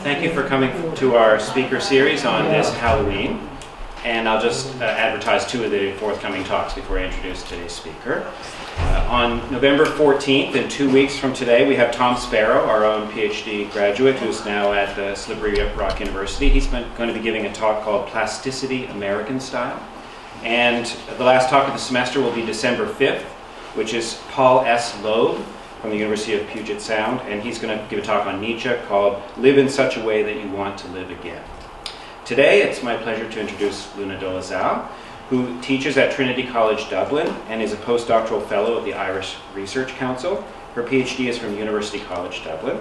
Thank you for coming to our speaker series on this Halloween. And I'll just advertise two of the forthcoming talks before I introduce today's speaker. On November 14th, in 2 weeks from today, we have Tom Sparrow, our own PhD graduate, who's now at the Slippery Rock University. He's going to be giving a talk called Plasticity American Style. And the last talk of the semester will be December 5th, which is Paul S. Loeb from the University of Puget Sound, and he's going to give a talk on Nietzsche called Live in Such a Way That You Want to Live Again. Today, it's my pleasure to introduce Luna Dolezal, who teaches at Trinity College Dublin and is a postdoctoral fellow of the Irish Research Council. Her PhD is from University College Dublin.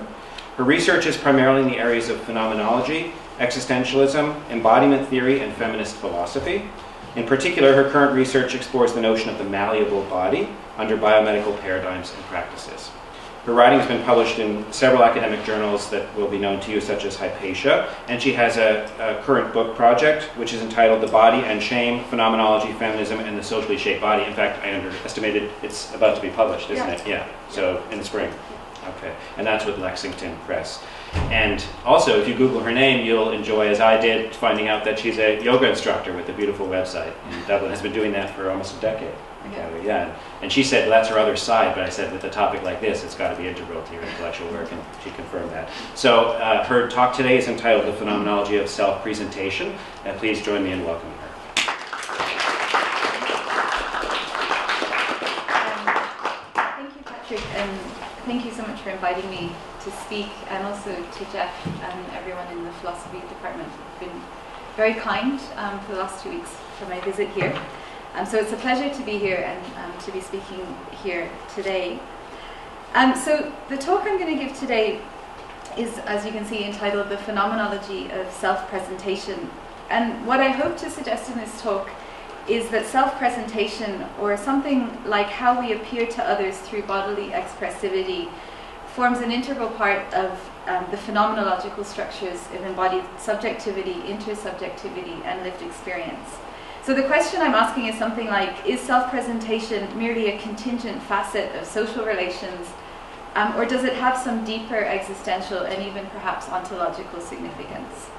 Her research is primarily in the areas of phenomenology, existentialism, embodiment theory, and feminist philosophy. In particular, her current research explores the notion of the malleable body under biomedical paradigms and practices. Her writing has been published in several academic journals that will be known to you, such as Hypatia, and she has a current book project, which is entitled The Body and Shame, Phenomenology, Feminism, and the Socially Shaped Body. In fact, I underestimated it's about to be published, isn't it? Yeah, so in the spring. Okay, and that's with Lexington Press. And also, if you Google her name, you'll enjoy, as I did, finding out that she's a yoga instructor with a beautiful website in Dublin. Has been doing that for almost a decade. Yeah. And she said, well, that's her other side, but I said, with a topic like this, it's got to be integral to your intellectual work, and she confirmed that. So her talk today is entitled The Phenomenology of Self-Presentation, and please join me in welcoming her. Thank you, Patrick, and thank you so much for inviting me to speak, and also to Jeff and everyone in the philosophy department who've been very kind for the last 2 weeks for my visit here. So it's a pleasure to be here and to be speaking here today. So the talk I'm going to give today is, as you can see, entitled The Phenomenology of Self-Presentation. And what I hope to suggest in this talk is that self-presentation, or something like how we appear to others through bodily expressivity, forms an integral part of the phenomenological structures of embodied subjectivity, intersubjectivity, and lived experience. So the question I'm asking is something like, is self-presentation merely a contingent facet of social relations, or does it have some deeper existential and even perhaps ontological significance?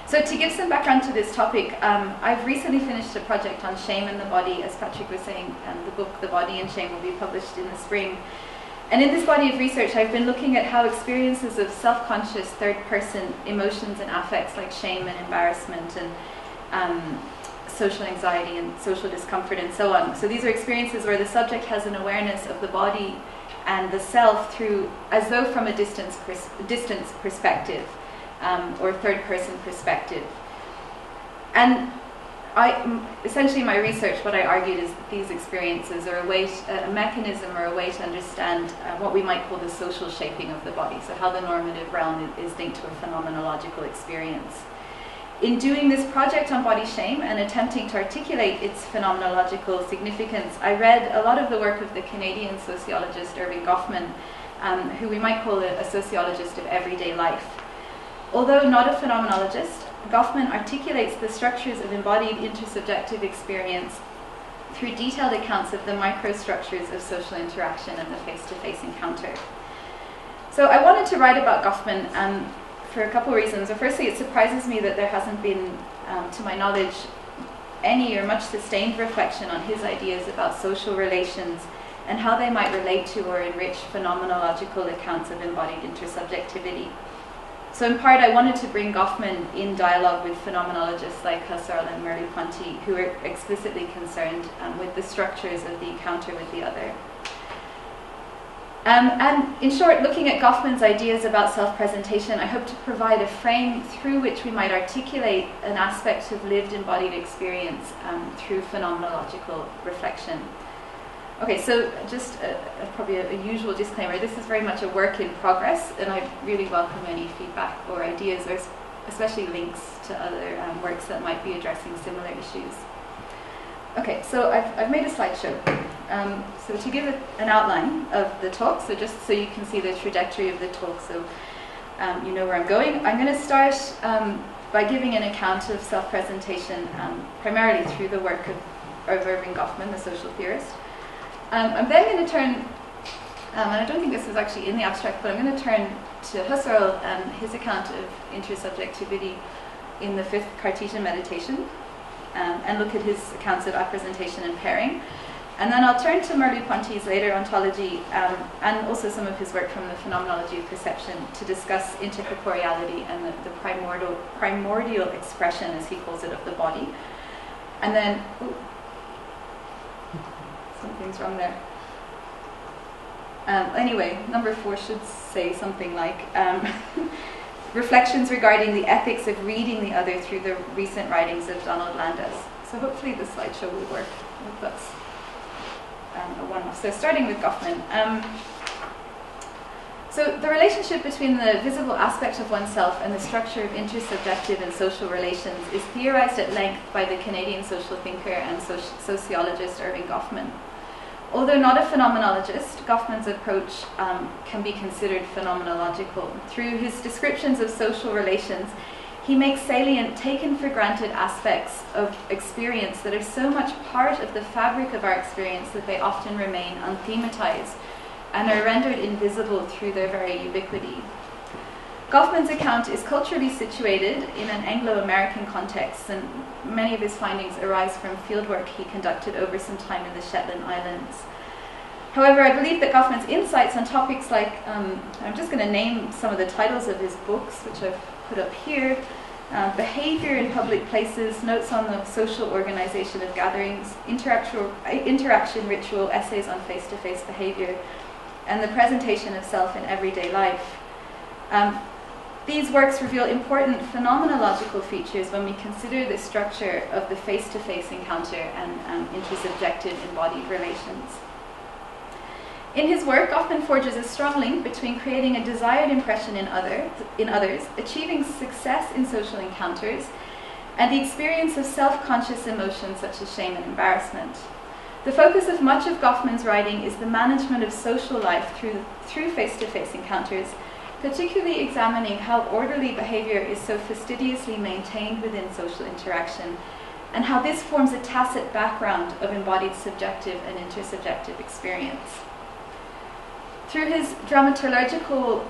So to give some background to this topic, I've recently finished a project on shame and the body, as Patrick was saying, and the book The Body and Shame will be published in the spring. And in this body of research, I've been looking at how experiences of self-conscious third-person emotions and affects like shame and embarrassment and social anxiety and social discomfort and so on. So these are experiences where the subject has an awareness of the body and the self through, as though from a distance perspective, or third-person perspective. And essentially my research, what I argued is that these experiences are a mechanism or a way to understand what we might call the social shaping of the body, so how the normative realm is linked to a phenomenological experience. In doing this project on body shame and attempting to articulate its phenomenological significance, I read a lot of the work of the Canadian sociologist Erving Goffman, who we might call a sociologist of everyday life. Although not a phenomenologist, Goffman articulates the structures of embodied intersubjective experience through detailed accounts of the microstructures of social interaction and the face-to-face encounter. So I wanted to write about Goffman for a couple of reasons. So firstly, it surprises me that there hasn't been, to my knowledge, any or much sustained reflection on his ideas about social relations and how they might relate to or enrich phenomenological accounts of embodied intersubjectivity. So in part, I wanted to bring Goffman in dialogue with phenomenologists like Husserl and Merleau-Ponty, who are explicitly concerned with the structures of the encounter with the other. And in short, looking at Goffman's ideas about self-presentation, I hope to provide a frame through which we might articulate an aspect of lived embodied experience through phenomenological reflection. Okay, so just probably a usual disclaimer. This is very much a work in progress, and I really welcome any feedback or ideas, or especially links to other works that might be addressing similar issues. Okay, so I've made a slideshow. So to give an outline of the talk, so just so you can see the trajectory of the talk, so you know where I'm going, I'm going to start by giving an account of self-presentation, primarily through the work of Erving Goffman, the social theorist. I'm then going to turn and I don't think this is actually in the abstract, but I'm going to turn to Husserl and his account of intersubjectivity in the fifth Cartesian meditation, and look at his accounts of appresentation and pairing. And then I'll turn to Merleau-Ponty's later ontology, and also some of his work from the Phenomenology of Perception, to discuss intercorporeality and the primordial expression, as he calls it, of the body. And then, something's wrong there. Anyway, number 4 should say something like, reflections regarding the ethics of reading the other through the recent writings of Donald Landis. So hopefully the slideshow will work. I hope that's a one-off. So starting with Goffman. So the relationship between the visible aspect of oneself and the structure of intersubjective and social relations is theorized at length by the Canadian social thinker and sociologist Erving Goffman. Although not a phenomenologist, Goffman's approach can be considered phenomenological. Through his descriptions of social relations, he makes salient, taken-for-granted aspects of experience that are so much part of the fabric of our experience that they often remain unthematized and are rendered invisible through their very ubiquity. Goffman's account is culturally situated in an Anglo-American context, and many of his findings arise from fieldwork he conducted over some time in the Shetland Islands. However, I believe that Goffman's insights on topics like, I'm just going to name some of the titles of his books, which I've put up here: Behaviour in Public Places, Notes on the Social Organization of Gatherings, Interaction Ritual, Essays on Face-to-Face Behaviour, and the Presentation of Self in Everyday Life. These works reveal important phenomenological features when we consider the structure of the face-to-face encounter and intersubjective embodied relations. In his work, Goffman forges a strong link between creating a desired impression in others, achieving success in social encounters, and the experience of self-conscious emotions such as shame and embarrassment. The focus of much of Goffman's writing is the management of social life through face-to-face encounters, particularly examining how orderly behaviour is so fastidiously maintained within social interaction, and how this forms a tacit background of embodied subjective and intersubjective experience. Through his dramaturgical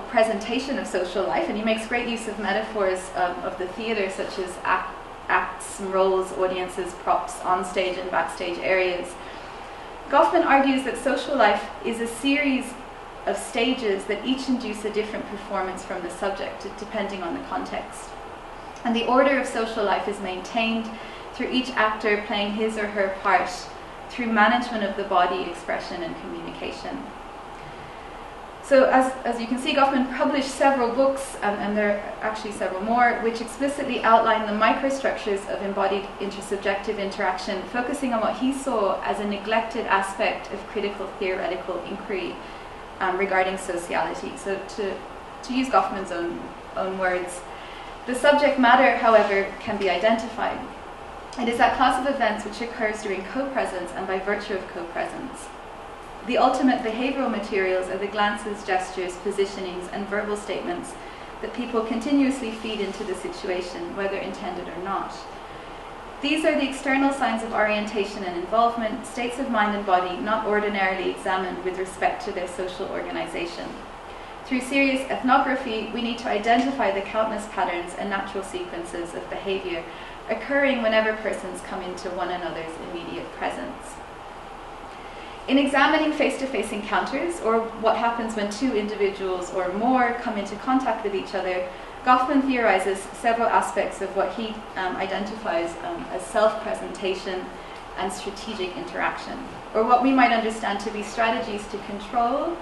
presentation of social life, and he makes great use of metaphors of the theatre, such as acts, roles, audiences, props, onstage and backstage areas, Goffman argues that social life is a series of stages that each induce a different performance from the subject, depending on the context. And the order of social life is maintained through each actor playing his or her part through management of the body, expression, and communication. So as you can see, Goffman published several books, and there are actually several more, which explicitly outline the microstructures of embodied intersubjective interaction, focusing on what he saw as a neglected aspect of critical theoretical inquiry regarding sociality. So to use Goffman's own words, the subject matter, however, can be identified. It is that class of events which occurs during co-presence and by virtue of co-presence. The ultimate behavioral materials are the glances, gestures, positionings, and verbal statements that people continuously feed into the situation, whether intended or not. These are the external signs of orientation and involvement, states of mind and body not ordinarily examined with respect to their social organization. Through serious ethnography, we need to identify the countless patterns and natural sequences of behavior occurring whenever persons come into one another's immediate presence. In examining face-to-face encounters, or what happens when two individuals or more come into contact with each other, Goffman theorizes several aspects of what he identifies as self-presentation and strategic interaction, or what we might understand to be strategies to control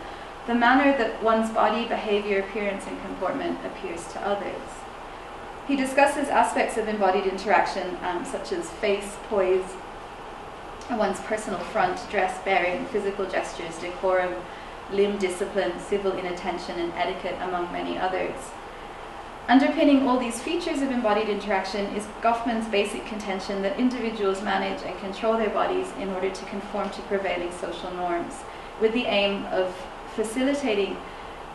the manner that one's body, behavior, appearance, and comportment appears to others. He discusses aspects of embodied interaction such as face, poise, one's personal front, dress, bearing, physical gestures, decorum, limb discipline, civil inattention, and etiquette, among many others. Underpinning all these features of embodied interaction is Goffman's basic contention that individuals manage and control their bodies in order to conform to prevailing social norms, with the aim of facilitating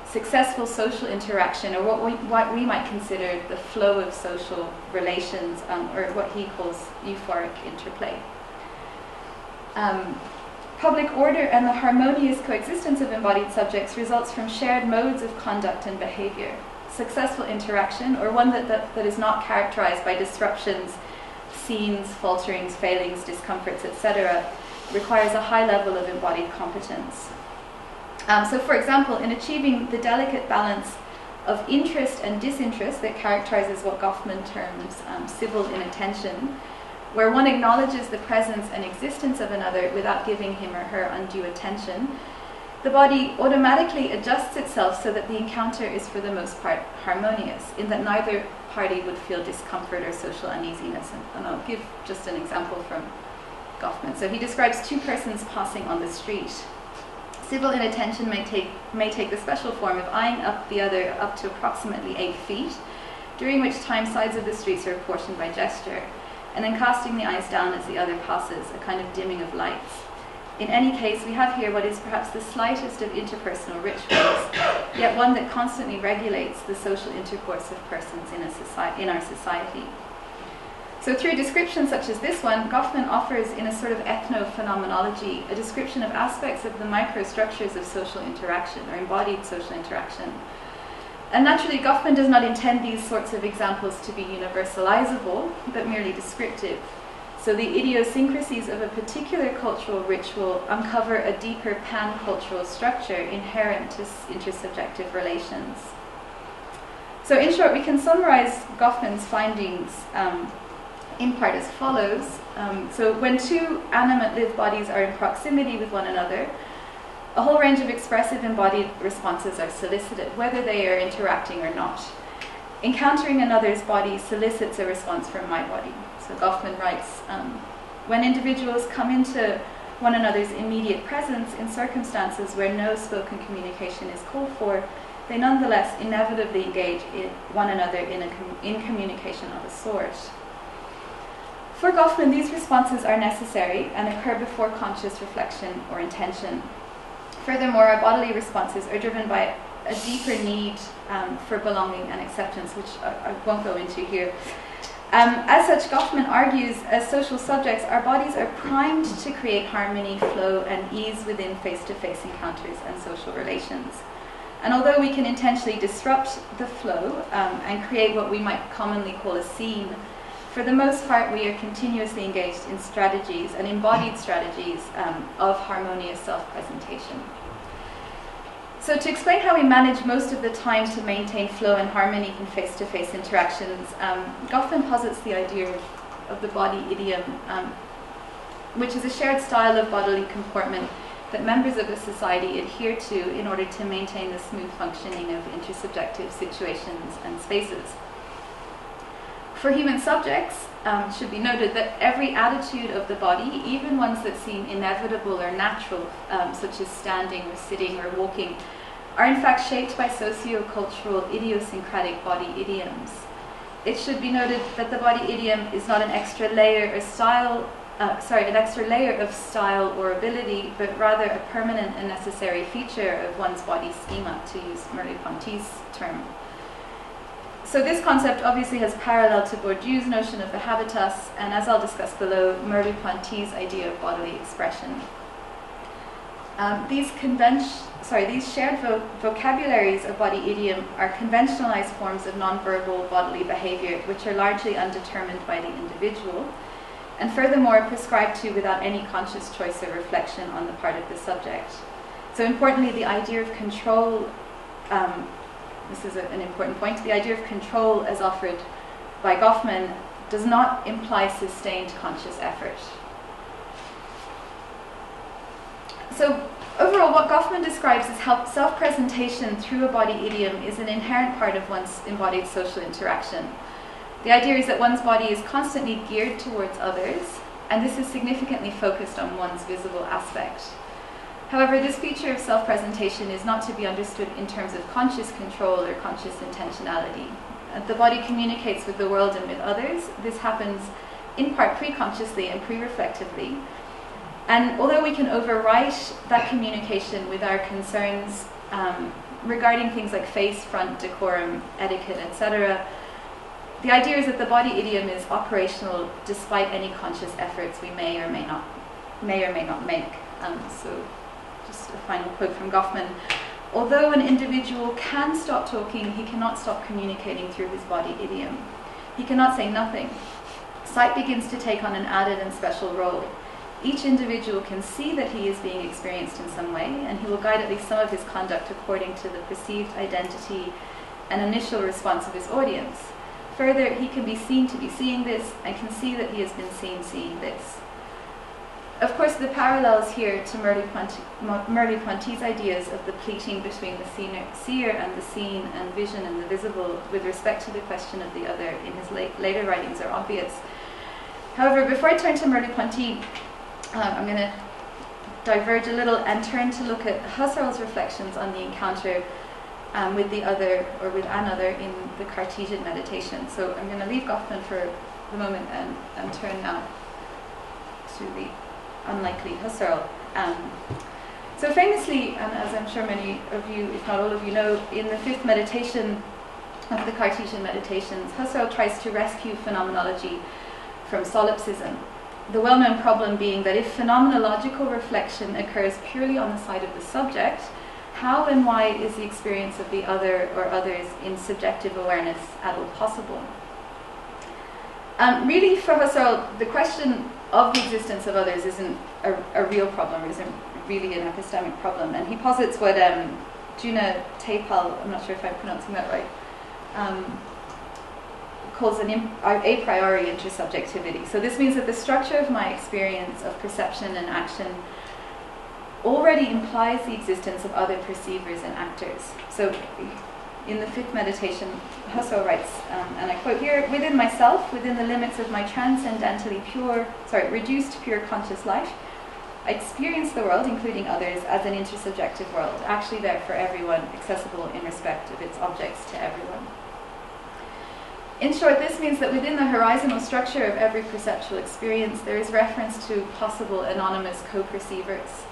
successful social interaction, or what we might consider the flow of social relations, or what he calls euphoric interplay. Public order and the harmonious coexistence of embodied subjects results from shared modes of conduct and behaviour. Successful interaction, or one that is not characterized by disruptions, scenes, falterings, failings, discomforts, etc., requires a high level of embodied competence. So, for example, in achieving the delicate balance of interest and disinterest that characterizes what Goffman terms civil inattention, where one acknowledges the presence and existence of another without giving him or her undue attention, the body automatically adjusts itself so that the encounter is for the most part harmonious, in that neither party would feel discomfort or social uneasiness. And I'll give just an example from Goffman. So he describes two persons passing on the street. Civil inattention may take the special form of eyeing up the other up to approximately 8 feet, during which time sides of the streets are apportioned by gesture, and then casting the eyes down as the other passes, a kind of dimming of lights. In any case, we have here what is perhaps the slightest of interpersonal rituals, yet one that constantly regulates the social intercourse of persons in our society. So through descriptions such as this one, Goffman offers, in a sort of ethno-phenomenology, a description of aspects of the microstructures of social interaction, or embodied social interaction. And naturally, Goffman does not intend these sorts of examples to be universalizable, but merely descriptive. So the idiosyncrasies of a particular cultural ritual uncover a deeper pan-cultural structure inherent to intersubjective relations. So in short, we can summarize Goffman's findings in part as follows. So when two animate live bodies are in proximity with one another, a whole range of expressive embodied responses are solicited, whether they are interacting or not. Encountering another's body solicits a response from my body. So Goffman writes, when individuals come into one another's immediate presence in circumstances where no spoken communication is called for, they nonetheless inevitably engage one another in communication of a sort. For Goffman, these responses are necessary and occur before conscious reflection or intention. Furthermore, our bodily responses are driven by a deeper need for belonging and acceptance, which I won't go into here. As such, Goffman argues, as social subjects, our bodies are primed to create harmony, flow, and ease within face-to-face encounters and social relations. And although we can intentionally disrupt the flow and create what we might commonly call a scene, for the most part, we are continuously engaged in strategies and embodied strategies of harmonious self-presentation. So to explain how we manage most of the time to maintain flow and harmony in face-to-face interactions, Goffman posits the idea of the body idiom, which is a shared style of bodily comportment that members of a society adhere to in order to maintain the smooth functioning of intersubjective situations and spaces. For human subjects, it should be noted that every attitude of the body, even ones that seem inevitable or natural, such as standing or sitting or walking, are in fact shaped by socio-cultural idiosyncratic body idioms. It should be noted that the body idiom is not an extra layer of style or ability, but rather a permanent and necessary feature of one's body schema, to use Merleau-Ponty's term. So this concept obviously has parallel to Bourdieu's notion of the habitus, and as I'll discuss below, Merleau-Ponty's idea of bodily expression. These shared vocabularies of body idiom are conventionalized forms of nonverbal bodily behavior, which are largely undetermined by the individual, and furthermore prescribed to without any conscious choice or reflection on the part of the subject. So importantly, the idea of control, this is an important point, the idea of control as offered by Goffman does not imply sustained conscious effort. So overall, what Goffman describes as self-presentation through a body idiom is an inherent part of one's embodied social interaction. The idea is that one's body is constantly geared towards others, and this is significantly focused on one's visible aspect. However, this feature of self-presentation is not to be understood in terms of conscious control or conscious intentionality. The body communicates with the world and with others. This happens in part pre-consciously and pre-reflectively. And although we can overwrite that communication with our concerns regarding things like face, front, decorum, etiquette, etc., the idea is that the body idiom is operational despite any conscious efforts we may or may not make. So just a final quote from Goffman. Although an individual can stop talking, he cannot stop communicating through his body idiom. He cannot say nothing. Sight begins to take on an added and special role. Each individual can see that he is being experienced in some way, and he will guide at least some of his conduct according to the perceived identity and initial response of his audience. Further, he can be seen to be seeing this, and can see that he has been seen seeing this. Of course, the parallels here to Merleau-Ponty's ideas of the pleating between the seer and the seen, and vision and the visible, with respect to the question of the other in his later writings, are obvious. However, before I turn to Merleau-Ponty, I'm going to diverge a little and turn to look at Husserl's reflections on the encounter with the other, or with another, in the Cartesian meditation. So I'm going to leave Goffman for the moment and turn now to the unlikely Husserl. So famously, and as I'm sure many of you, if not all of you know, in the fifth meditation of the Cartesian meditations, Husserl tries to rescue phenomenology from solipsism. The well-known problem being that if phenomenological reflection occurs purely on the side of the subject, how and why is the experience of the other or others in subjective awareness at all possible? Really, for Husserl, the question of the existence of others isn't a real problem, isn't really an epistemic problem. And he posits what Juna Tapal, I'm not sure if I'm pronouncing that right, calls an a priori intersubjectivity. So this means that the structure of my experience of perception and action already implies the existence of other perceivers and actors. So in the fifth meditation, Husserl writes, and I quote here, "Within myself, within the limits of my transcendentally reduced pure conscious life, I experience the world, including others, as an intersubjective world, actually there for everyone, accessible in respect of its objects to everyone." In short, this means that within the horizontal structure of every perceptual experience, there is reference to possible anonymous co-perceivers.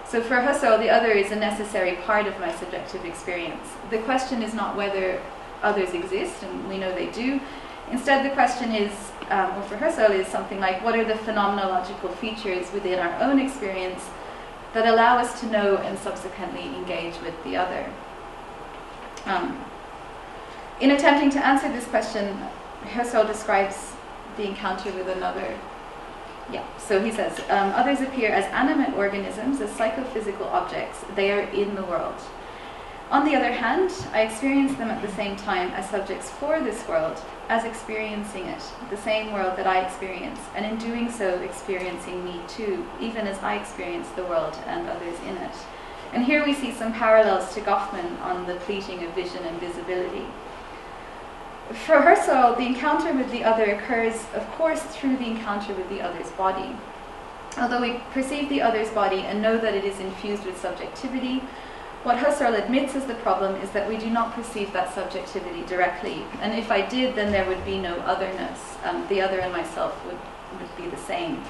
So for Husserl, the other is a necessary part of my subjective experience. The question is not whether others exist, and we know they do. Instead, the question is, or for Husserl, is something like, what are the phenomenological features within our own experience that allow us to know and subsequently engage with the other? In attempting to answer this question, Husserl describes the encounter with another. So he says, others appear as animate organisms, as psychophysical objects. They are in the world. On the other hand, I experience them at the same time as subjects for this world, as experiencing it, the same world that I experience, and in doing so, experiencing me too, even as I experience the world and others in it. And here we see some parallels to Goffman on the pleating of vision and visibility. For Husserl, the encounter with the other occurs, of course, through the encounter with the other's body. Although we perceive the other's body and know that it is infused with subjectivity, what Husserl admits as the problem is that we do not perceive that subjectivity directly. And if I did, then there would be no otherness. The other and myself would be the same.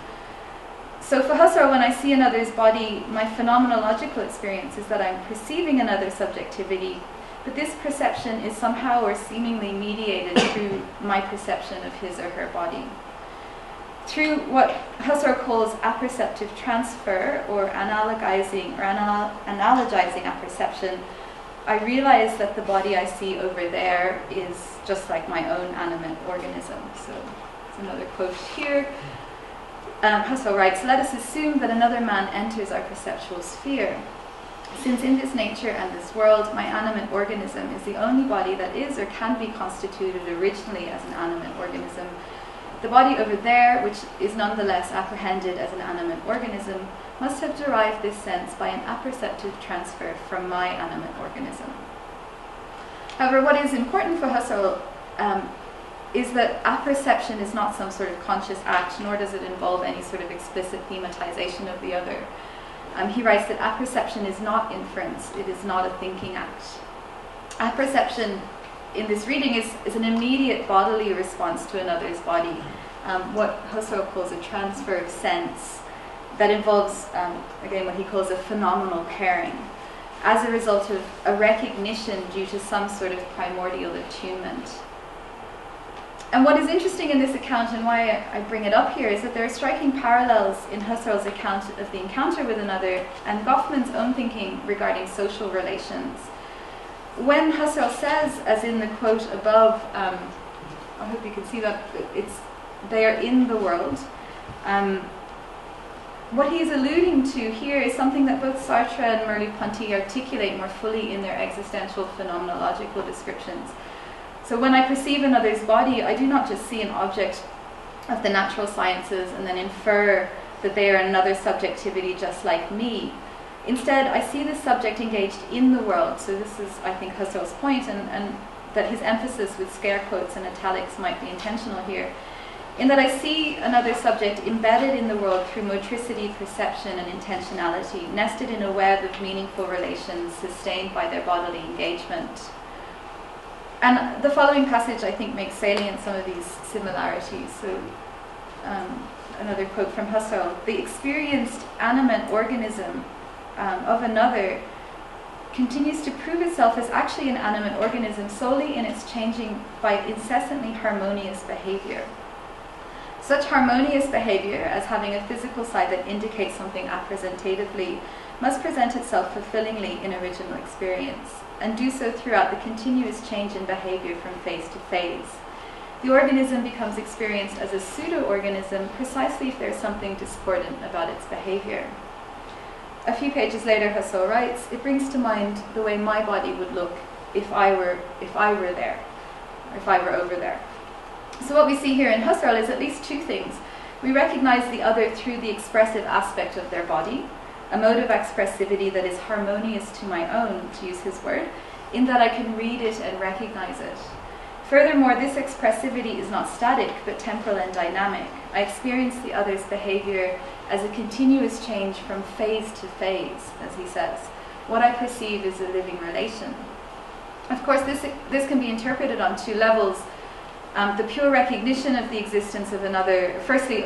So for Husserl, when I see another's body, my phenomenological experience is that I'm perceiving another subjectivity, but this perception is somehow or seemingly mediated through my perception of his or her body. Through what Husserl calls apperceptive transfer, or analogizing apperception, I realize that the body I see over there is just like my own animate organism. So there's another quote here. Husserl writes, "Let us assume that another man enters our perceptual sphere. Since in this nature and this world, my animate organism is the only body that is or can be constituted originally as an animate organism, the body over there, which is nonetheless apprehended as an animate organism, must have derived this sense by an apperceptive transfer from my animate organism." However, what is important for Husserl is that apperception is not some sort of conscious act, nor does it involve any sort of explicit thematization of the other. He writes that apperception is not inference, it is not a thinking act. Apperception in this reading is an immediate bodily response to another's body, what Husserl calls a transfer of sense that involves, again, what he calls a phenomenal pairing, as a result of a recognition due to some sort of primordial attunement. And what is interesting in this account, and why I bring it up here, is that there are striking parallels in Husserl's account of the encounter with another and Goffman's own thinking regarding social relations. When Husserl says, as in the quote above, I hope you can see that, they are in the world. What he's alluding to here is something that both Sartre and Merleau-Ponty articulate more fully in their existential phenomenological descriptions. So when I perceive another's body, I do not just see an object of the natural sciences and then infer that they are another subjectivity just like me. Instead, I see the subject engaged in the world. So this is, I think, Husserl's point, and that his emphasis with scare quotes and italics might be intentional here, in that I see another subject embedded in the world through motricity, perception, and intentionality, nested in a web of meaningful relations sustained by their bodily engagement. And the following passage, I think, makes salient some of these similarities. So, another quote from Husserl: "The experienced animate organism of another continues to prove itself as actually an animate organism solely in its changing by incessantly harmonious behaviour. Such harmonious behaviour, as having a physical side that indicates something appresentatively, must present itself fulfillingly in original experience, and do so throughout the continuous change in behaviour from phase to phase. The organism becomes experienced as a pseudo-organism precisely if there is something discordant about its behaviour." A few pages later, Husserl writes, "It brings to mind the way my body would look if I were there, or if I were over there." So what we see here in Husserl is at least two things. We recognize the other through the expressive aspect of their body, a mode of expressivity that is harmonious to my own, to use his word, in that I can read it and recognize it. Furthermore, this expressivity is not static, but temporal and dynamic. I experience the other's behavior as a continuous change from phase to phase, as he says. What I perceive is a living relation. Of course, this can be interpreted on two levels. The pure recognition of the existence of another, firstly,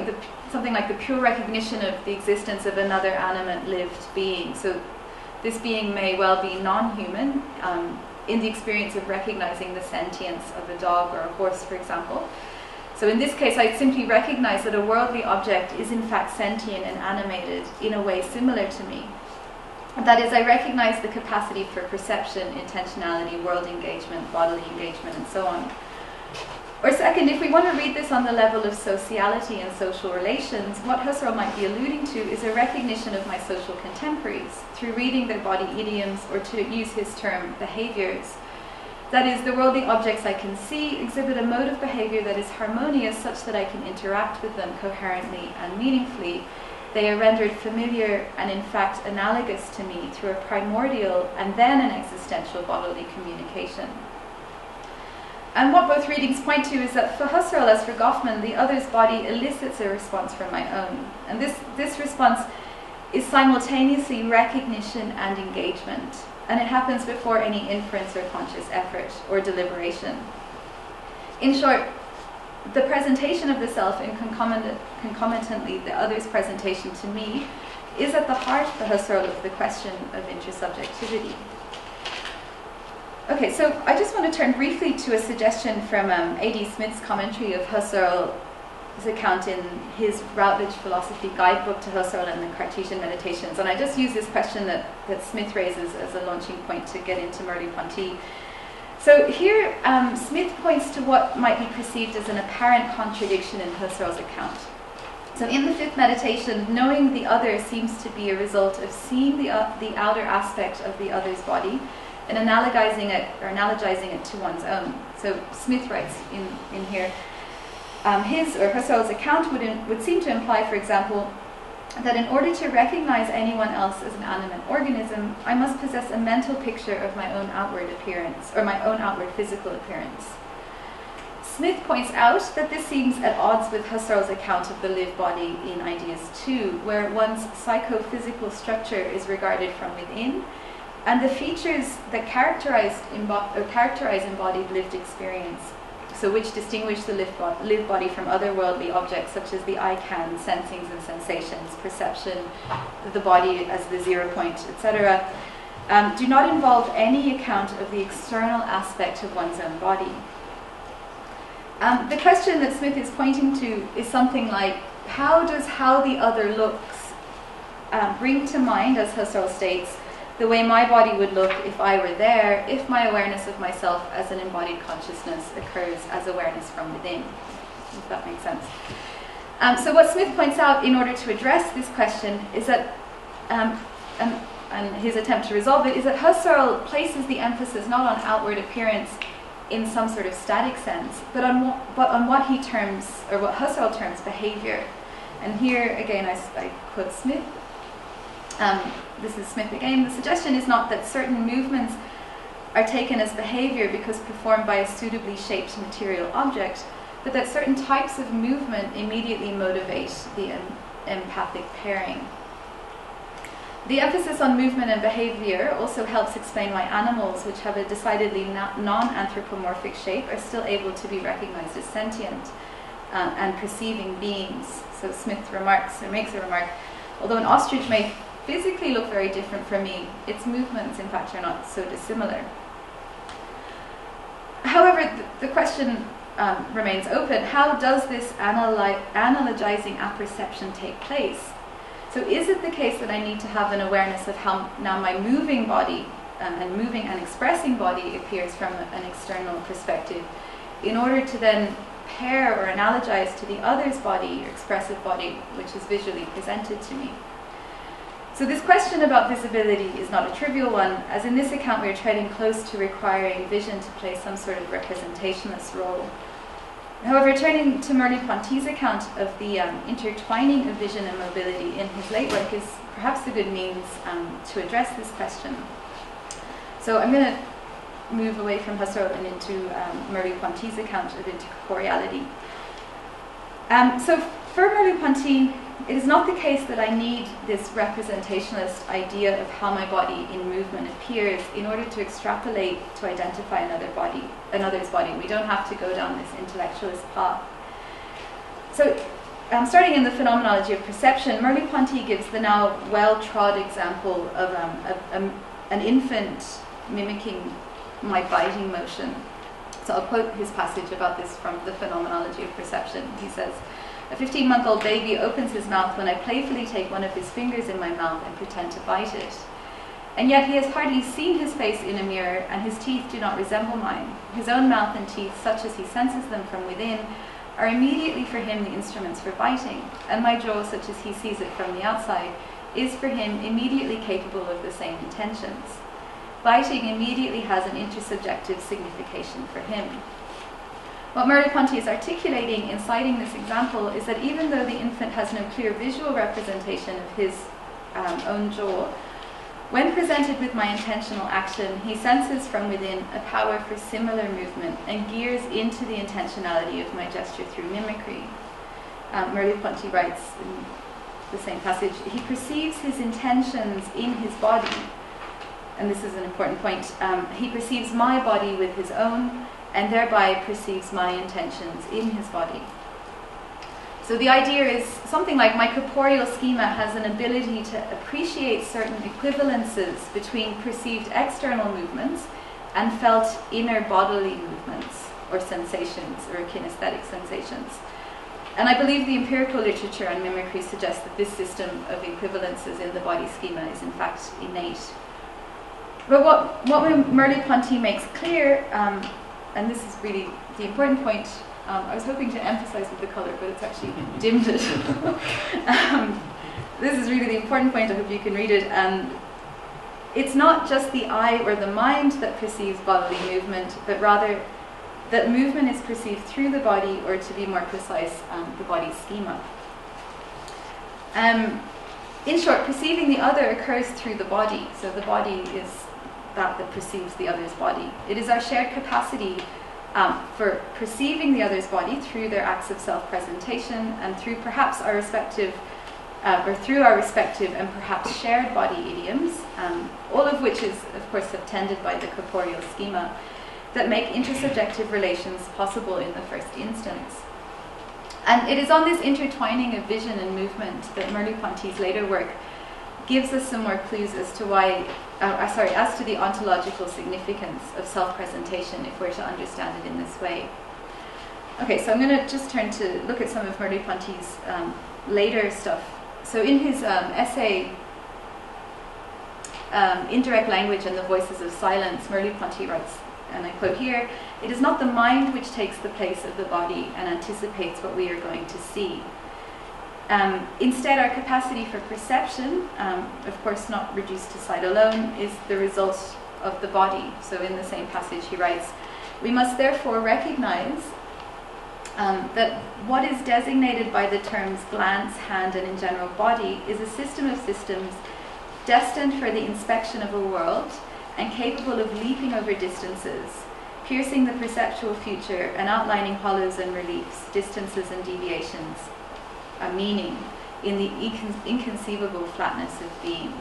something like the pure recognition of the existence of another animate lived being. So this being may well be non-human, in the experience of recognizing the sentience of a dog or a horse, for example. So in this case, I simply recognize that a worldly object is in fact sentient and animated in a way similar to me. That is, I recognize the capacity for perception, intentionality, world engagement, bodily engagement, and so on. Or second, if we want to read this on the level of sociality and social relations, what Husserl might be alluding to is a recognition of my social contemporaries through reading their body idioms, or to use his term, behaviours. That is, the worldly objects I can see exhibit a mode of behaviour that is harmonious such that I can interact with them coherently and meaningfully. They are rendered familiar and in fact analogous to me through a primordial and then an existential bodily communication. And what both readings point to is that for Husserl, as for Goffman, the other's body elicits a response from my own. And this response is simultaneously recognition and engagement. And it happens before any inference or conscious effort or deliberation. In short, the presentation of the self and concomitantly the other's presentation to me is at the heart for Husserl of the question of intersubjectivity. Okay, so I just want to turn briefly to a suggestion from A.D. Smith's commentary of Husserl's account in his Routledge Philosophy Guidebook to Husserl and the Cartesian Meditations. And I just use this question that Smith raises as a launching point to get into Merleau-Ponty. So here, Smith points to what might be perceived as an apparent contradiction in Husserl's account. So in the fifth meditation, knowing the other seems to be a result of seeing the outer aspect of the other's body and analogizing it to one's own. So Smith writes in here, his or Husserl's account would seem to imply, for example, that in order to recognize anyone else as an animate organism, I must possess a mental picture of my own outward appearance, or my own outward physical appearance. Smith points out that this seems at odds with Husserl's account of the live body in Ideas 2, where one's psychophysical structure is regarded from within, and the features that characterize embodied lived experience, so which distinguish the live body from other worldly objects such as the I can, sensings and sensations, perception, the body as the 0 point, etc., do not involve any account of the external aspect of one's own body. The question that Smith is pointing to is something like, how does how the other looks bring to mind, as Husserl states, the way my body would look if I were there, if my awareness of myself as an embodied consciousness occurs as awareness from within, if that makes sense. So what Smith points out in order to address this question is that, and his attempt to resolve it, is that Husserl places the emphasis not on outward appearance in some sort of static sense, but on what he terms, or what Husserl terms, behaviour. And here again I quote Smith. This is Smith again. The suggestion is not that certain movements are taken as behaviour because performed by a suitably shaped material object, but that certain types of movement immediately motivate the empathic pairing. The emphasis on movement and behaviour also helps explain why animals, which have a decidedly non-anthropomorphic shape, are still able to be recognised as sentient and perceiving beings. So Smith makes a remark, although an ostrich may physically look very different from me, its movements in fact are not so dissimilar. However, the question remains open. How does this analogizing apperception take place? So is it the case that I need to have an awareness of how now my moving body and moving and expressing body appears from an external perspective in order to then pair or analogize to the other's body or expressive body, which is visually presented to me? So this question about visibility is not a trivial one, as in this account we are treading close to requiring vision to play some sort of representationless role. However, turning to Merleau-Ponty's account of the intertwining of vision and mobility in his late work is perhaps a good means to address this question. So I'm going to move away from Husserl and into Merleau-Ponty's account of intercorporeality. So for Merleau-Ponty, it is not the case that I need this representationalist idea of how my body in movement appears in order to extrapolate to identify another's body. We don't have to go down this intellectualist path. So starting in the Phenomenology of Perception, Merleau-Ponty gives the now well-trod example of an infant mimicking my biting motion. So I'll quote his passage about this from the Phenomenology of Perception. He says, "A 15-month-old baby opens his mouth when I playfully take one of his fingers in my mouth and pretend to bite it. And yet he has hardly seen his face in a mirror, and his teeth do not resemble mine. His own mouth and teeth, such as he senses them from within, are immediately for him the instruments for biting, and my jaw, such as he sees it from the outside, is for him immediately capable of the same intentions. Biting immediately has an intersubjective signification for him." What Merleau-Ponty is articulating in citing this example is that even though the infant has no clear visual representation of his own jaw, when presented with my intentional action, he senses from within a power for similar movement and gears into the intentionality of my gesture through mimicry. Merleau-Ponty writes in the same passage, "He perceives his intentions in his body," and this is an important point, "he perceives my body with his own, and thereby perceives my intentions in his body." So the idea is something like my corporeal schema has an ability to appreciate certain equivalences between perceived external movements and felt inner bodily movements or sensations or kinesthetic sensations. And I believe the empirical literature on mimicry suggests that this system of equivalences in the body schema is in fact innate. But what Merleau-Ponty makes clear, and this is really the important point, I was hoping to emphasize with the colour, but it's actually dimmed it. This is really the important point, I hope you can read it. It's not just the eye or the mind that perceives bodily movement, but rather that movement is perceived through the body, or to be more precise, the body schema. In short, perceiving the other occurs through the body, so the body is that perceives the other's body. It is our shared capacity for perceiving the other's body through their acts of self-presentation and through perhaps our respective, and perhaps shared body idioms, all of which is of course subtended by the corporeal schema, that make intersubjective relations possible in the first instance. And it is on this intertwining of vision and movement that Merleau-Ponty's later work gives us some more clues as to as to the ontological significance of self-presentation if we're to understand it in this way. Okay, so I'm going to just turn to look at some of Merleau-Ponty's later stuff. So in his essay, Indirect Language and the Voices of Silence, Merleau-Ponty writes, and I quote here, "It is not the mind which takes the place of the body and anticipates what we are going to see. Instead, our capacity for perception, of course not reduced to sight alone, is the result of the body." So in the same passage he writes, "We must therefore recognize that what is designated by the terms glance, hand, and in general body is a system of systems destined for the inspection of a world and capable of leaping over distances, piercing the perceptual future and outlining hollows and reliefs, distances and deviations, a meaning in the inconceivable flatness of being."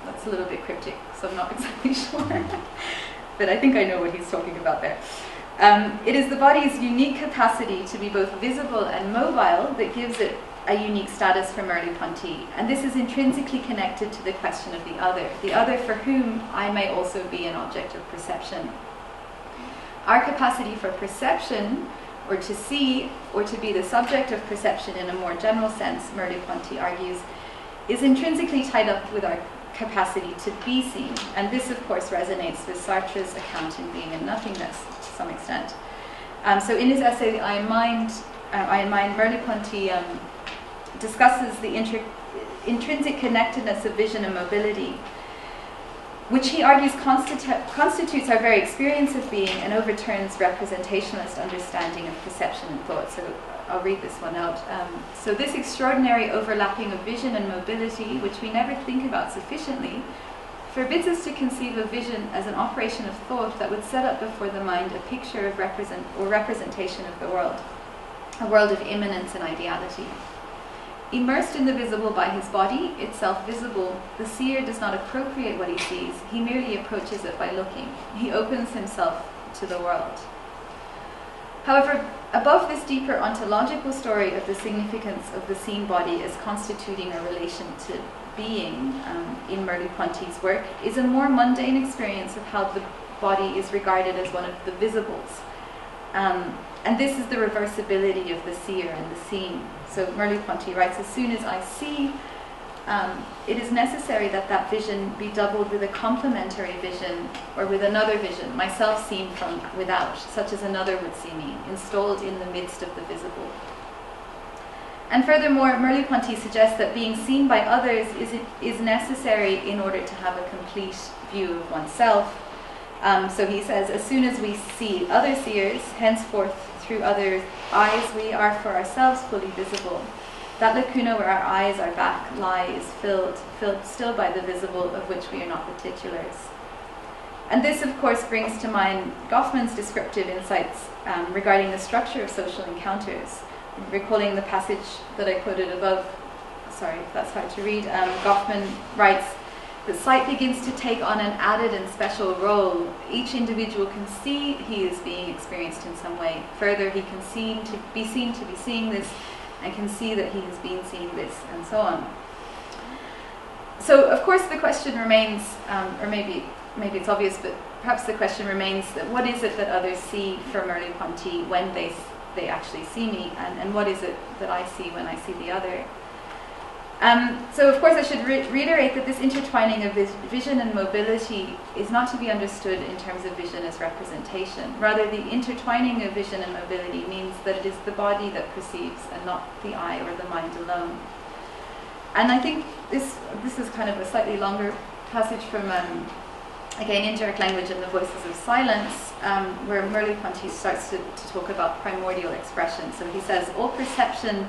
That's a little bit cryptic, so I'm not exactly sure, but I think I know what he's talking about there. It is the body's unique capacity to be both visible and mobile that gives it a unique status for Merleau-Ponty, and this is intrinsically connected to the question of the other for whom I may also be an object of perception. Our capacity for perception, or to see, or to be the subject of perception in a more general sense, Merleau-Ponty argues, is intrinsically tied up with our capacity to be seen, and this of course resonates with Sartre's account in Being and Nothingness to some extent. So in his essay I in Mind, Merleau-Ponty discusses the intrinsic connectedness of vision and mobility, which he argues constitutes our very experience of being and overturns representationalist understanding of perception and thought. So I'll read this one out. So this extraordinary overlapping of vision and mobility, which we never think about sufficiently, forbids us to conceive of vision as an operation of thought that would set up before the mind a picture of representation of the world, a world of immanence and ideality. Immersed in the visible by his body, itself visible, the seer does not appropriate what he sees, he merely approaches it by looking. He opens himself to the world. However, above this deeper ontological story of the significance of the seen body as constituting a relation to being in Merleau-Ponty's work is a more mundane experience of how the body is regarded as one of the visibles. And this is the reversibility of the seer and the seen. So Merleau-Ponty writes, "As soon as I see, it is necessary that that vision be doubled with a complementary vision or with another vision, myself seen from without, such as another would see me, installed in the midst of the visible." And furthermore, Merleau-Ponty suggests that being seen by others is necessary in order to have a complete view of oneself. So he says, as soon as we see other seers, henceforth through other eyes we are for ourselves fully visible. That lacuna where our eyes are back lie is filled still by the visible of which we are not the titulars. And this of course brings to mind Goffman's descriptive insights regarding the structure of social encounters. Recalling the passage that I quoted above, sorry if that's hard to read, Goffman writes, "The sight begins to take on an added and special role. Each individual can see he is being experienced in some way. Further, he can seem to be seeing this and can see that he has been seeing this," and so on. So, of course, the question remains, or maybe it's obvious, but perhaps the question remains that what is it that others see for Merleau-Ponty when they actually see me, and what is it that I see when I see the other? So of course I should reiterate that this intertwining of vision and mobility is not to be understood in terms of vision as representation. Rather, the intertwining of vision and mobility means that it is the body that perceives and not the eye or the mind alone. And I think this is kind of a slightly longer passage from, again, Indirect Language and the Voices of Silence, where Merleau-Ponty starts to talk about primordial expression. So he says, "All perception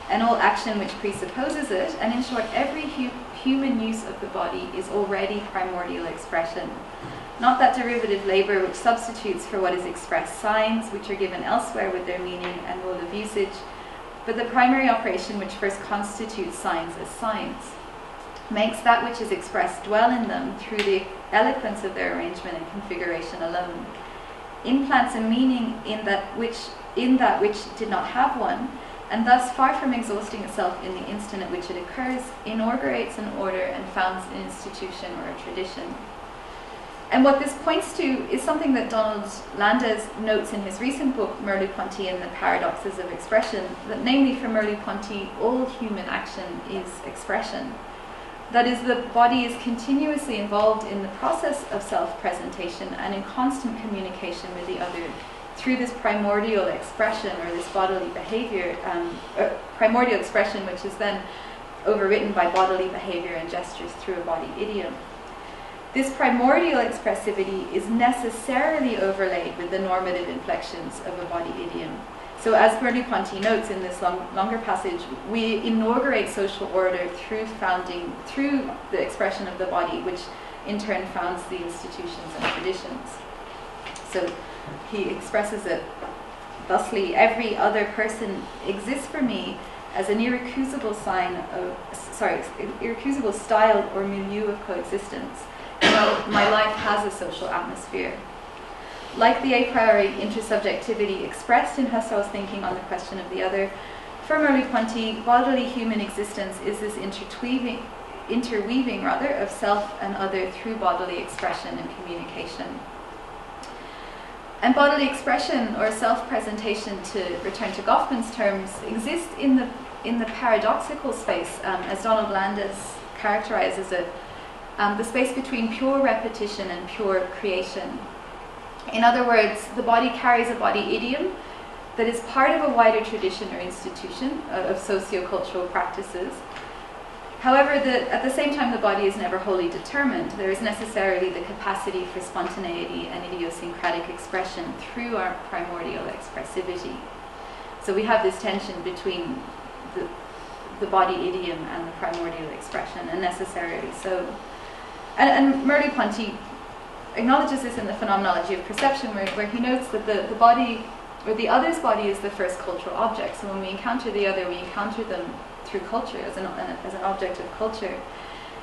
and all action which presupposes it, and in short every human use of the body, is already primordial expression. Not that derivative labour which substitutes for what is expressed signs, which are given elsewhere with their meaning and rule of usage, but the primary operation which first constitutes signs as signs, makes that which is expressed dwell in them through the eloquence of their arrangement and configuration alone. Implants a meaning in that which did not have one, and thus, far from exhausting itself in the instant at which it occurs, inaugurates an order and founds an institution or a tradition." And what this points to is something that Donald Landis notes in his recent book, Merleau-Ponty and the Paradoxes of Expression, that namely for Merleau-Ponty, all human action is expression. That is, the body is continuously involved in the process of self-presentation and in constant communication with the other through this primordial expression, or this bodily behaviour, primordial expression which is then overwritten by bodily behaviour and gestures through a body idiom. This primordial expressivity is necessarily overlaid with the normative inflections of a body idiom. So as Merleau-Ponty notes in this longer passage, we inaugurate social order through the expression of the body, which in turn founds the institutions and traditions. So he expresses it thusly: every other person exists for me as an irrecusable irrecusable style or milieu of coexistence. My life has a social atmosphere. Like the a priori intersubjectivity expressed in Husserl's thinking on the question of the other, for Merleau-Ponty, bodily human existence is this interweaving of self and other through bodily expression and communication. And bodily expression, or self-presentation, to return to Goffman's terms, exists in the paradoxical space, as Donald Landis characterizes it, the space between pure repetition and pure creation. In other words, the body carries a body idiom that is part of a wider tradition or institution of socio-cultural practices. However, at the same time, the body is never wholly determined. There is necessarily the capacity for spontaneity and idiosyncratic expression through our primordial expressivity. So we have this tension between the body idiom and the primordial expression, and necessarily so. And Merleau-Ponty acknowledges this in the Phenomenology of Perception, where he notes that the body, or the other's body, is the first cultural object. So when we encounter the other, we encounter them through culture, as an object of culture.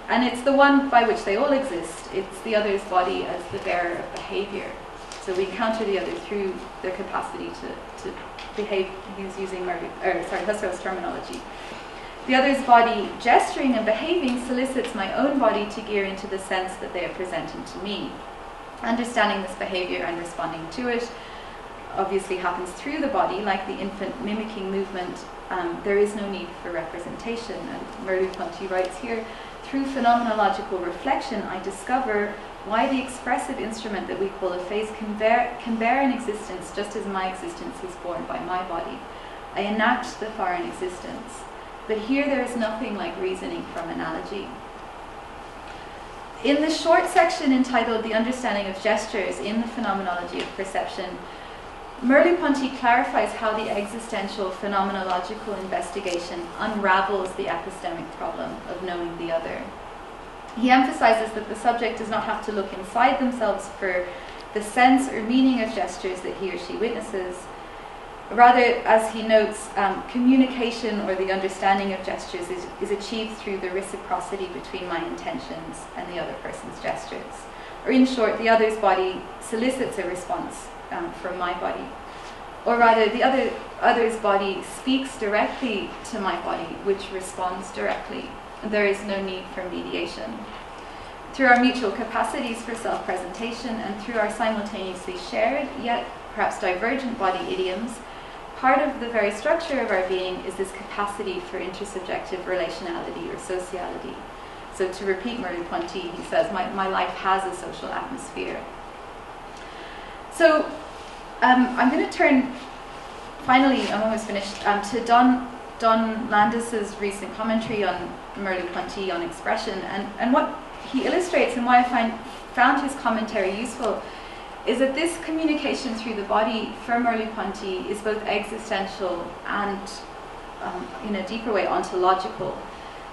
And it's the one by which they all exist. It's the other's body as the bearer of behaviour. So we encounter the other through their capacity to behave. He's using Husserl's terminology. The other's body gesturing and behaving solicits my own body to gear into the sense that they are presenting to me. Understanding this behaviour and responding to it obviously happens through the body, like the infant mimicking movement. There is no need for representation. And Merleau-Ponty writes here, through phenomenological reflection, I discover why the expressive instrument that we call a face can bear an existence just as my existence is borne by my body. I enact the foreign existence. But here there is nothing like reasoning from analogy. In the short section entitled The Understanding of Gestures in the Phenomenology of Perception, Merleau-Ponty clarifies how the existential phenomenological investigation unravels the epistemic problem of knowing the other. He emphasizes that the subject does not have to look inside themselves for the sense or meaning of gestures that he or she witnesses. Rather, as he notes, communication or the understanding of gestures is achieved through the reciprocity between my intentions and the other person's gestures. Or in short, the other's body solicits a response from my body. Or rather, the other's body speaks directly to my body, which responds directly. There is no need for mediation. Through our mutual capacities for self-presentation and through our simultaneously shared, yet perhaps divergent body idioms, part of the very structure of our being is this capacity for intersubjective relationality or sociality. So to repeat Merleau-Ponty, he says, my life has a social atmosphere. So I'm going to turn, finally, I'm almost finished, to Don Landis's recent commentary on Merleau-Ponty on expression, and what he illustrates and why I found his commentary useful is that this communication through the body for Merleau-Ponty is both existential and, in a deeper way, ontological.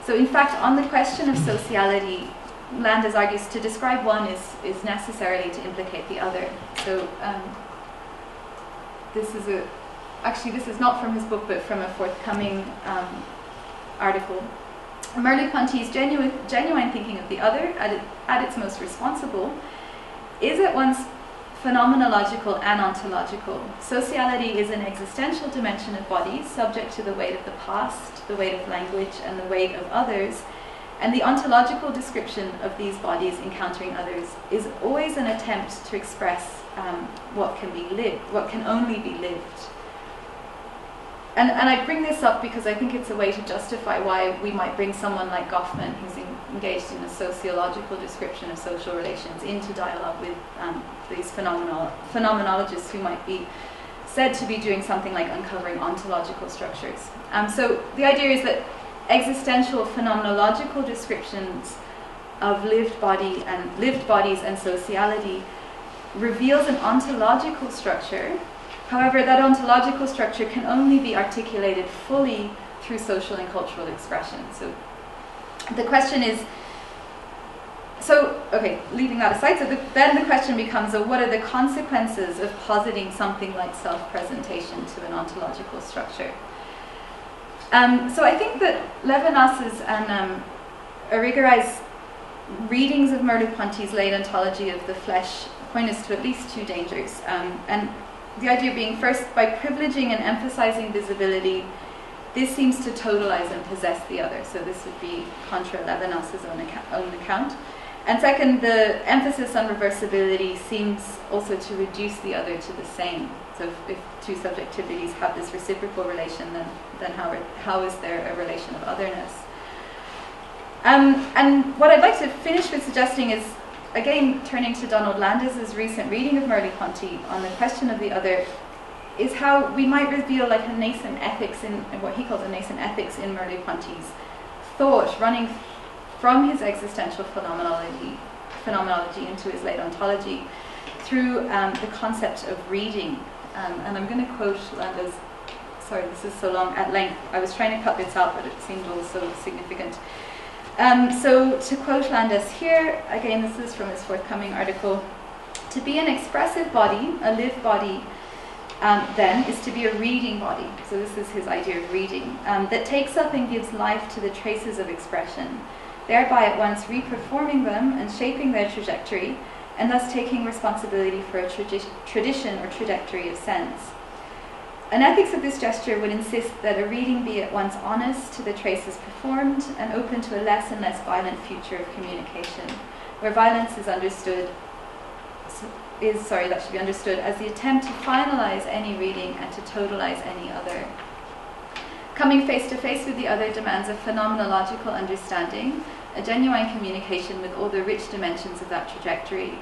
So in fact, on the question of sociality, Landis argues to describe one is necessarily to implicate the other. So this is not from his book, but from a forthcoming article. Merleau-Ponty's genuine thinking of the other, at its most responsible, is at once phenomenological and ontological. Sociality is an existential dimension of bodies, subject to the weight of the past, the weight of language, and the weight of others, And the ontological description of these bodies encountering others is always an attempt to express what can be lived, what can only be lived. And I bring this up because I think it's a way to justify why we might bring someone like Goffman, who's engaged in a sociological description of social relations, into dialogue with these phenomenologists who might be said to be doing something like uncovering ontological structures. So the idea is that existential phenomenological descriptions of lived bodies and sociality reveals an ontological structure. However, that ontological structure can only be articulated fully through social and cultural expression. So the question is, leaving that aside, then the question becomes, what are the consequences of positing something like self-presentation to an ontological structure? So I think that Levinas's and Irigaray's readings of Merleau-Ponty's late ontology of the flesh point us to at least two dangers. And the idea being, first, by privileging and emphasizing visibility, this seems to totalize and possess the other. So this would be contra Levinas's own account. And second, the emphasis on reversibility seems also to reduce the other to the same. So if two subjectivities have this reciprocal relation, then how is there a relation of otherness? And what I'd like to finish with suggesting is, again, turning to Donald Landis's recent reading of Merleau-Ponty on the question of the other, is how we might reveal like a nascent ethics in what he calls a nascent ethics in Merleau-Ponty's thought, running from his existential phenomenology into his late ontology through the concept of reading. And I'm going to quote Landis, sorry, this is so long, at length. I was trying to cut this out, but it seemed all so significant. So to quote Landis here, again, this is from his forthcoming article, to be an expressive body, a lived body, then, is to be a reading body. So this is his idea of reading, that takes up and gives life to the traces of expression, thereby at once reperforming them and shaping their trajectory, and thus taking responsibility for a tradition or trajectory of sense. An ethics of this gesture would insist that a reading be at once honest to the traces performed and open to a less and less violent future of communication, where violence is understood as the attempt to finalize any reading and to totalize any other. Coming face to face with the other demands a phenomenological understanding, a genuine communication with all the rich dimensions of that trajectory,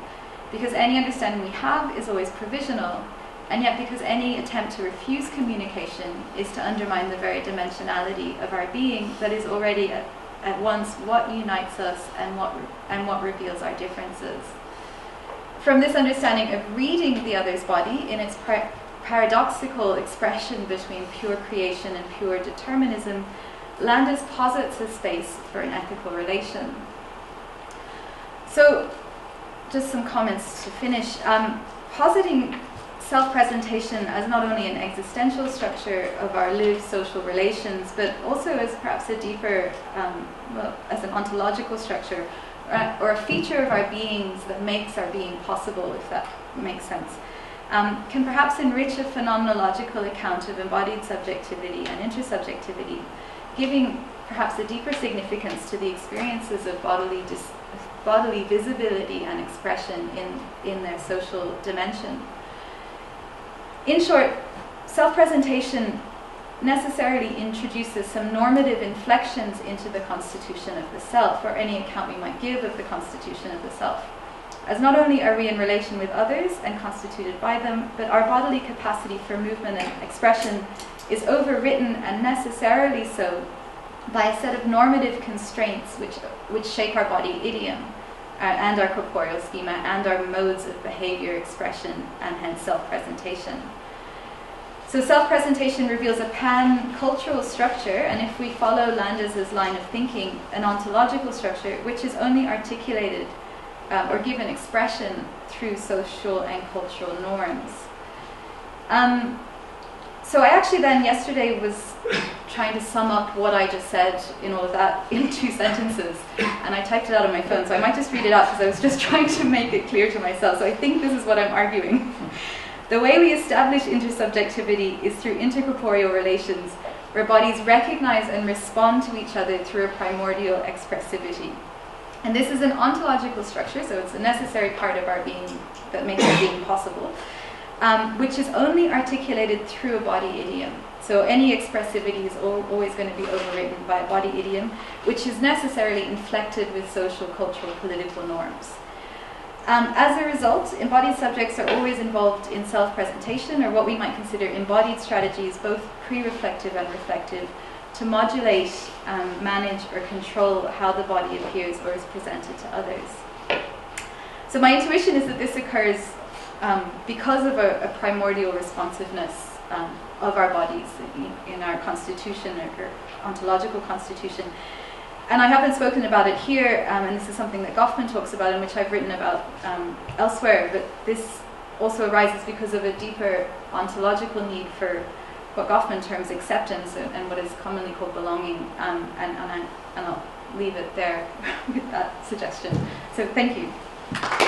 because any understanding we have is always provisional, and yet because any attempt to refuse communication is to undermine the very dimensionality of our being that is already at once what unites us and what reveals our differences. From this understanding of reading the other's body in its paradoxical expression between pure creation and pure determinism, Landis posits a space for an ethical relation. So, just some comments to finish. Positing self-presentation as not only an existential structure of our lived social relations, but also as perhaps a deeper, as an ontological structure, or a feature of our beings that makes our being possible, if that makes sense, can perhaps enrich a phenomenological account of embodied subjectivity and intersubjectivity, giving perhaps a deeper significance to the experiences of bodily visibility and expression in their social dimension. In short, self-presentation necessarily introduces some normative inflections into the constitution of the self, or any account we might give of the constitution of the self. As not only are we in relation with others and constituted by them, but our bodily capacity for movement and expression is overwritten, and necessarily so, by a set of normative constraints which shape our body idiom and our corporeal schema and our modes of behaviour, expression, and hence self-presentation. So self-presentation reveals a pan-cultural structure, and if we follow Landis's line of thinking, an ontological structure which is only articulated or given expression through social and cultural norms. So I actually then yesterday was trying to sum up what I just said in all of that in 2 sentences, and I typed it out on my phone, so I might just read it out because I was just trying to make it clear to myself. So I think this is what I'm arguing. The way we establish intersubjectivity is through intercorporeal relations where bodies recognize and respond to each other through a primordial expressivity. And this is an ontological structure, so it's a necessary part of our being that makes our being possible, which is only articulated through a body idiom. So any expressivity is always going to be overridden by a body idiom, which is necessarily inflected with social, cultural, political norms. As a result, embodied subjects are always involved in self-presentation, or what we might consider embodied strategies, both pre-reflective and reflective, to modulate, manage, or control how the body appears or is presented to others. So my intuition is that this occurs because of a primordial responsiveness of our bodies in our constitution or ontological constitution. And I haven't spoken about it here, and this is something that Goffman talks about and which I've written about elsewhere, but this also arises because of a deeper ontological need for what Goffman terms acceptance and what is commonly called belonging, and I'll leave it there with that suggestion. So thank you.